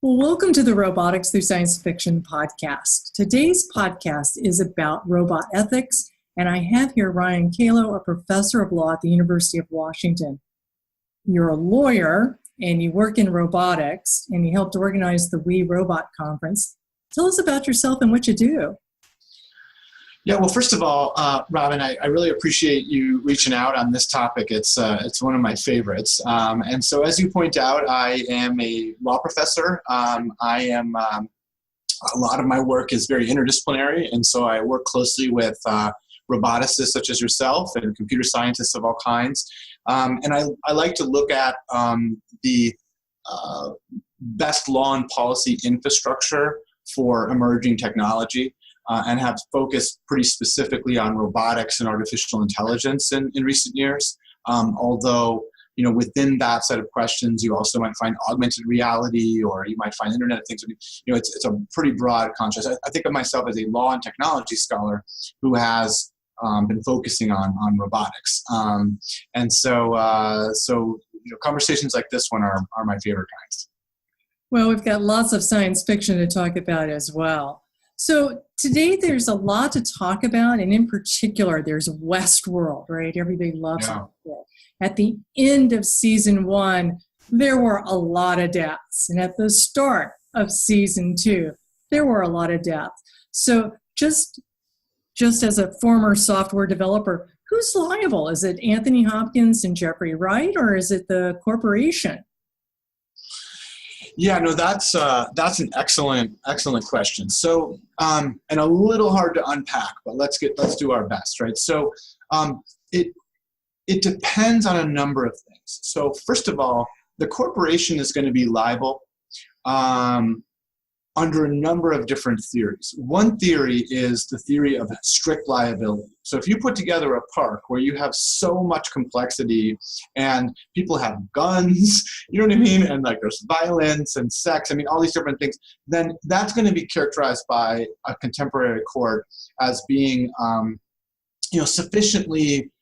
Well, welcome to the Robotics Through Science Fiction podcast. Today's podcast is about robot ethics, and I have here Ryan Calo, a professor of law at the University of Washington. You're a lawyer, and you work in robotics, and you helped organize the We Robot Conference. Tell us about yourself and what you do. Yeah, well, first of all, Robin, I really appreciate you reaching out on this topic. It's one of my favorites. And so as you point out, I am a law professor. A lot of my work is very interdisciplinary, and so I work closely with roboticists such as yourself and computer scientists of all kinds. And I like to look at the best law and policy infrastructure for emerging technology. And have focused pretty specifically on robotics and artificial intelligence in recent years. Although, within that set of questions, you also might find augmented reality, or you might find Internet of Things. It's a pretty broad contrast. I think of myself as a law and technology scholar who has been focusing on robotics. And so conversations like this one are my favorite kinds. Well, we've got lots of science fiction to talk about as well. So today there's a lot to talk about, and in particular, there's Westworld, right? Everybody loves Westworld. At the end of season 1, there were a lot of deaths. And at the start of season 2, there were a lot of deaths. So just as a former software developer, who's liable? Is it Anthony Hopkins and Jeffrey Wright, or is it the corporation? Yeah, no, that's an excellent question. So, and a little hard to unpack, but let's do our best, right? So, it depends on a number of things. So, first of all, the corporation is going to be liable under a number of different theories. One theory is the theory of strict liability. So if you put together a park where you have so much complexity and people have guns, you know what I mean? And like there's violence and sex, all these different things, then that's going to be characterized by a contemporary court as being, sufficiently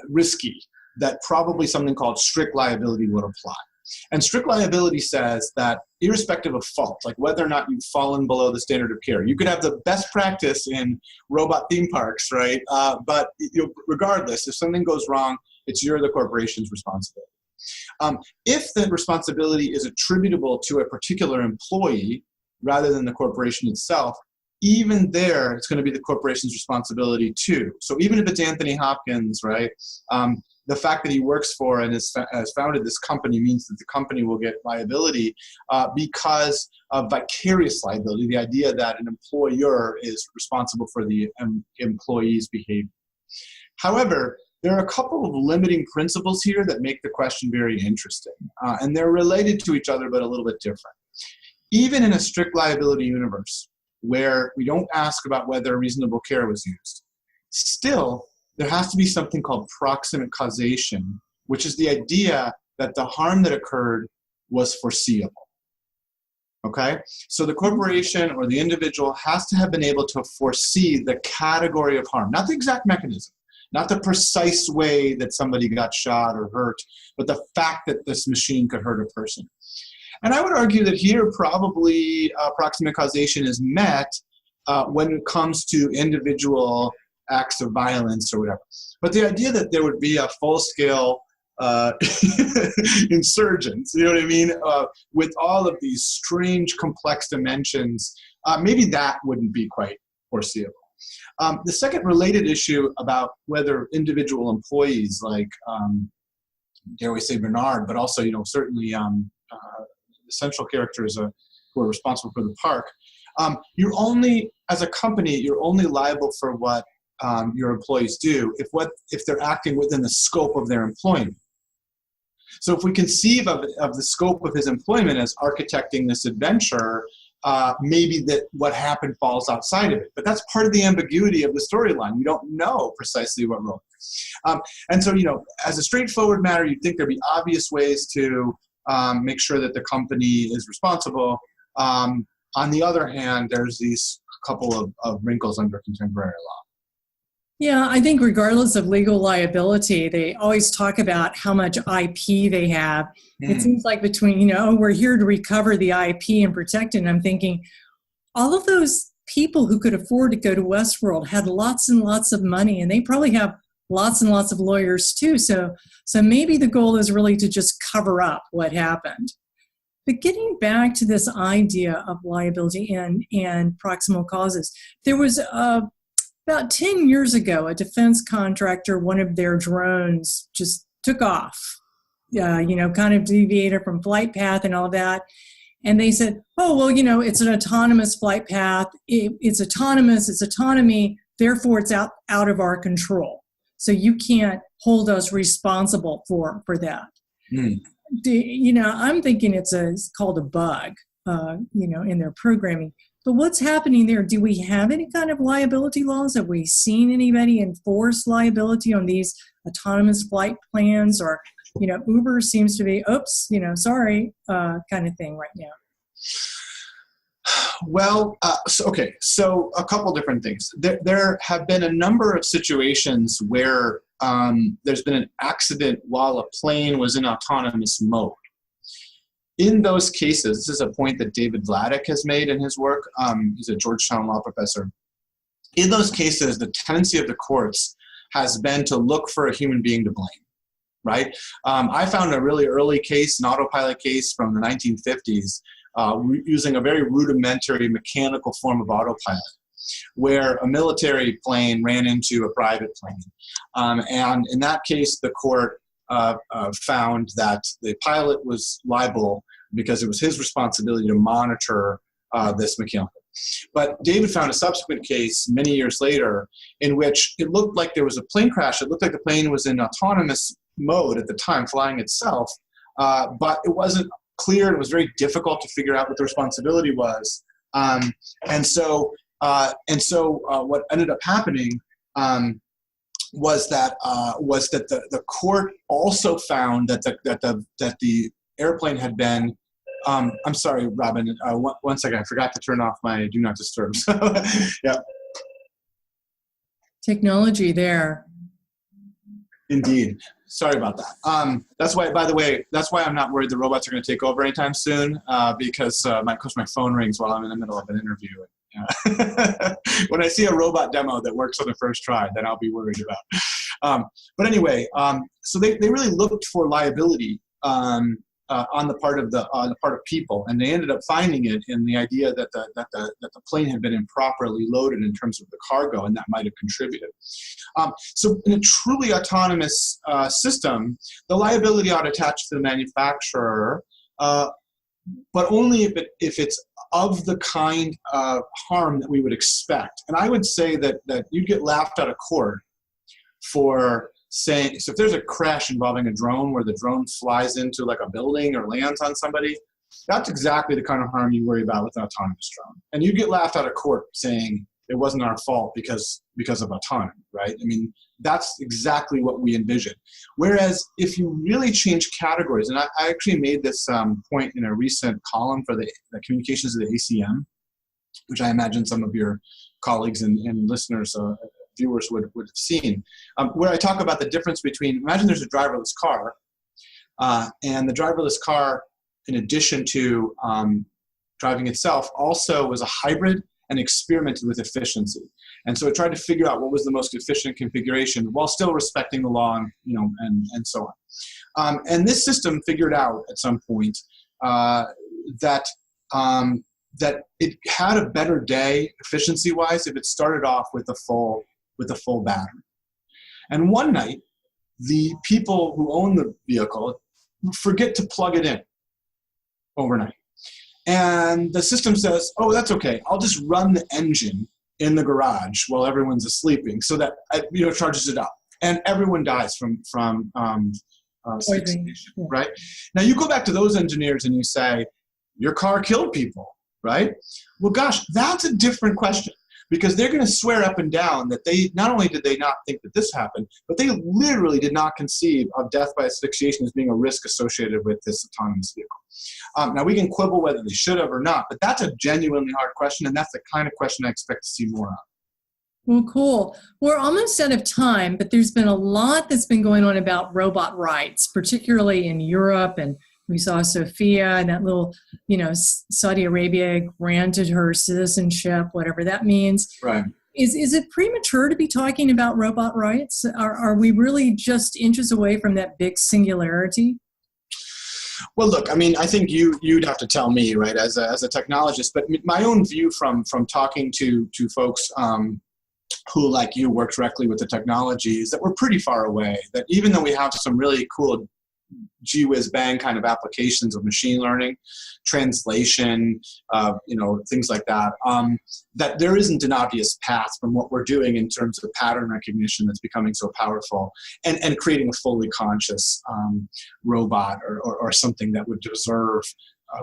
risky that probably something called strict liability would apply. And strict liability says that irrespective of fault, like whether or not you've fallen below the standard of care, you could have the best practice in robot theme parks, right? But regardless, if something goes wrong, it's the corporation's responsibility. If the responsibility is attributable to a particular employee rather than the corporation itself, even there, it's going to be the corporation's responsibility too. So even if it's Anthony Hopkins, right? The fact that he works for and has founded this company means that the company will get liability because of vicarious liability, the idea that an employer is responsible for the employee's behavior. However, there are a couple of limiting principles here that make the question very interesting, and they're related to each other but a little bit different. Even in a strict liability universe, where we don't ask about whether reasonable care was used, still, there has to be something called proximate causation, which is the idea that the harm that occurred was foreseeable. Okay? So the corporation or the individual has to have been able to foresee the category of harm, not the exact mechanism, not the precise way that somebody got shot or hurt, but the fact that this machine could hurt a person. And I would argue that here probably proximate causation is met when it comes to individual acts of violence or whatever. But the idea that there would be a full-scale insurgence, you know what I mean, with all of these strange, complex dimensions, maybe that wouldn't be quite foreseeable. The second related issue about whether individual employees like, dare we say Bernard, but also, certainly essential characters who are responsible for the park, you're only, as a company, you're only liable for what your employees do if they're acting within the scope of their employment. So if we conceive of the scope of his employment as architecting this adventure, maybe that what happened falls outside of it. But that's part of the ambiguity of the storyline. We don't know precisely what role. And so, as a straightforward matter, you'd think there'd be obvious ways to make sure that the company is responsible. On the other hand, there's these couple of wrinkles under contemporary law. Yeah, I think regardless of legal liability, they always talk about how much IP they have. It seems like between, oh, we're here to recover the IP and protect it. And I'm thinking, all of those people who could afford to go to Westworld had lots and lots of money, and they probably have lots and lots of lawyers too. So maybe the goal is really to just cover up what happened. But getting back to this idea of liability and proximal causes, there was about 10 years ago, a defense contractor, one of their drones just took off, kind of deviated from flight path and all that. And they said, oh, well, it's an autonomous flight path. It's autonomous, it's autonomy, therefore it's out of our control. So you can't hold us responsible for that. I'm thinking it's called a bug, in their programming. But what's happening there? Do we have any kind of liability laws? Have we seen anybody enforce liability on these autonomous flight plans? Or, Uber seems to be, sorry, kind of thing right now. Well, so a couple different things. There have been a number of situations where there's been an accident while a plane was in autonomous mode. In those cases, this is a point that David Vladeck has made in his work. He's a Georgetown law professor. In those cases, the tendency of the courts has been to look for a human being to blame, right? I found a really early case, an autopilot case from the 1950s, using a very rudimentary mechanical form of autopilot, where a military plane ran into a private plane. And in that case, the court found that the pilot was liable because it was his responsibility to monitor this mechanical. But David found a subsequent case many years later in which it looked like there was a plane crash. It looked like the plane was in autonomous mode at the time, flying itself, but it wasn't clear. It was very difficult to figure out what the responsibility was. And so what ended up happening was that the court also found that the airplane had been. I'm sorry, Robin. One second. I forgot to turn off my do not disturb. Yeah. Technology there. Indeed. Sorry about that. That's why, by the way, that's why I'm not worried the robots are going to take over anytime soon, because my phone rings while I'm in the middle of an interview. When I see a robot demo that works on the first try, then I'll be worried about. But anyway, so they really looked for liability on the part of people, and they ended up finding it in the idea that the plane had been improperly loaded in terms of the cargo, and that might have contributed. So in a truly autonomous system, the liability ought to attach to the manufacturer, but only if it's of the kind of harm that we would expect. And I would say that you'd get laughed out of court for saying, so if there's a crash involving a drone where the drone flies into like a building or lands on somebody, that's exactly the kind of harm you worry about with an autonomous drone. And you get laughed out of court saying it wasn't our fault because of autonomy, right? I mean, that's exactly what we envision. Whereas if you really change categories, and I actually made this point in a recent column for the communications of the ACM, which I imagine some of your colleagues and listeners, viewers would have seen, where I talk about the difference between, imagine there's a driverless car, and the driverless car, in addition to driving itself, also was a hybrid and experimented with efficiency. And so it tried to figure out what was the most efficient configuration while still respecting the law and so on. And this system figured out at some point that it had a better day efficiency-wise if it started off with a full battery. And one night, the people who own the vehicle forget to plug it in overnight. And the system says, oh, that's okay. I'll just run the engine in the garage while everyone's sleeping so that it charges it up. And everyone dies from asphyxiation, right? Now you go back to those engineers and you say, your car killed people, right? Well, gosh, that's a different question, because they're going to swear up and down that they not only did they not think that this happened, but they literally did not conceive of death by asphyxiation as being a risk associated with this autonomous vehicle. Now, we can quibble whether they should have or not, but that's a genuinely hard question, and that's the kind of question I expect to see more of. Well, cool. We're almost out of time, but there's been a lot that's been going on about robot rights, particularly in Europe. And we saw Sophia and that little, Saudi Arabia granted her citizenship, whatever that means. Right. Is it premature to be talking about robot rights? Are we really just inches away from that big singularity? Well, look, I mean, I think you'd have to tell me, right, as a technologist. But my own view from talking to folks who, like you, work directly with the technology is that we're pretty far away. That even though we have some really cool gee whiz bang kind of applications of machine learning, translation, things like that, that there isn't an obvious path from what we're doing in terms of pattern recognition that's becoming so powerful and creating a fully conscious robot or something that would deserve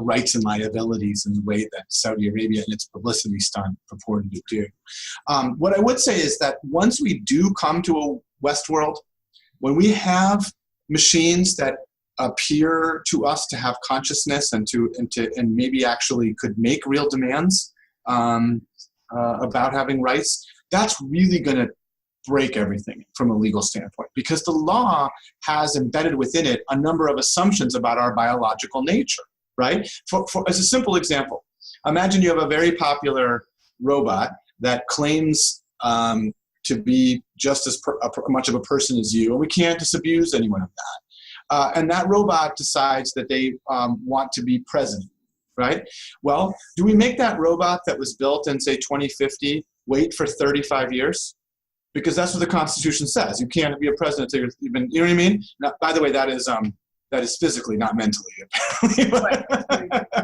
rights and liabilities in the way that Saudi Arabia and its publicity stunt purported to do. What I would say is that once we do come to a Westworld, when we have machines that appear to us to have consciousness and maybe actually could make real demands about having rights, that's really going to break everything from a legal standpoint, because the law has embedded within it a number of assumptions about our biological nature, right? As a simple example, imagine you have a very popular robot that claims to be just as much of a person as you, and we can't disabuse anyone of that. And that robot decides that they want to be president, right? Well, do we make that robot that was built in, say, 2050 wait for 35 years? Because that's what the Constitution says. You can't be a president until you're even, you know what I mean? Now, by the way, that is physically, not mentally. Right.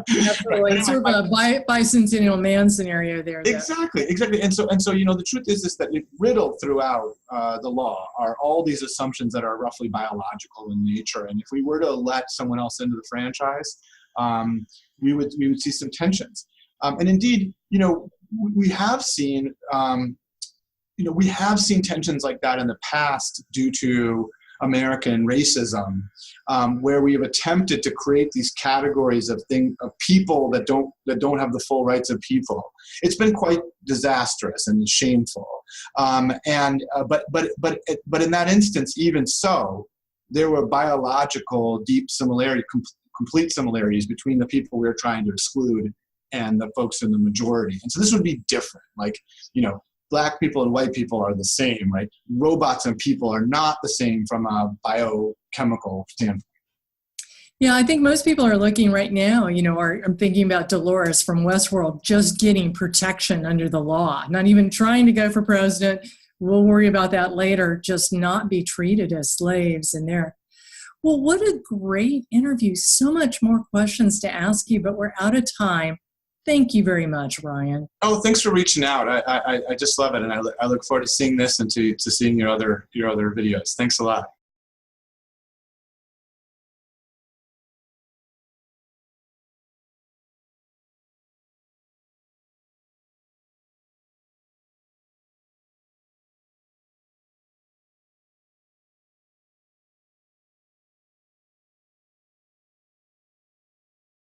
Absolutely. It's sort of a bicentennial man scenario there. Exactly. And so, the truth is that riddled throughout the law are all these assumptions that are roughly biological in nature. And if we were to let someone else into the franchise, we would see some tensions. And indeed, we have seen tensions like that in the past due to American racism, where we have attempted to create these categories of people that don't have the full rights of people. It's been quite disastrous and shameful. But in that instance, even so, there were biological deep complete similarities between the people we were trying to exclude and the folks in the majority. And so this would be different. Like, Black people and white people are the same, right? Robots and people are not the same from a biochemical standpoint. Yeah, I think most people are looking right now, I'm thinking about Dolores from Westworld just getting protection under the law, not even trying to go for president. We'll worry about that later, just not be treated as slaves in there. Well, what a great interview. So much more questions to ask you, but we're out of time. Thank you very much, Ryan. Oh, thanks for reaching out. I just love it, and I look forward to seeing this and to seeing your other videos. Thanks a lot.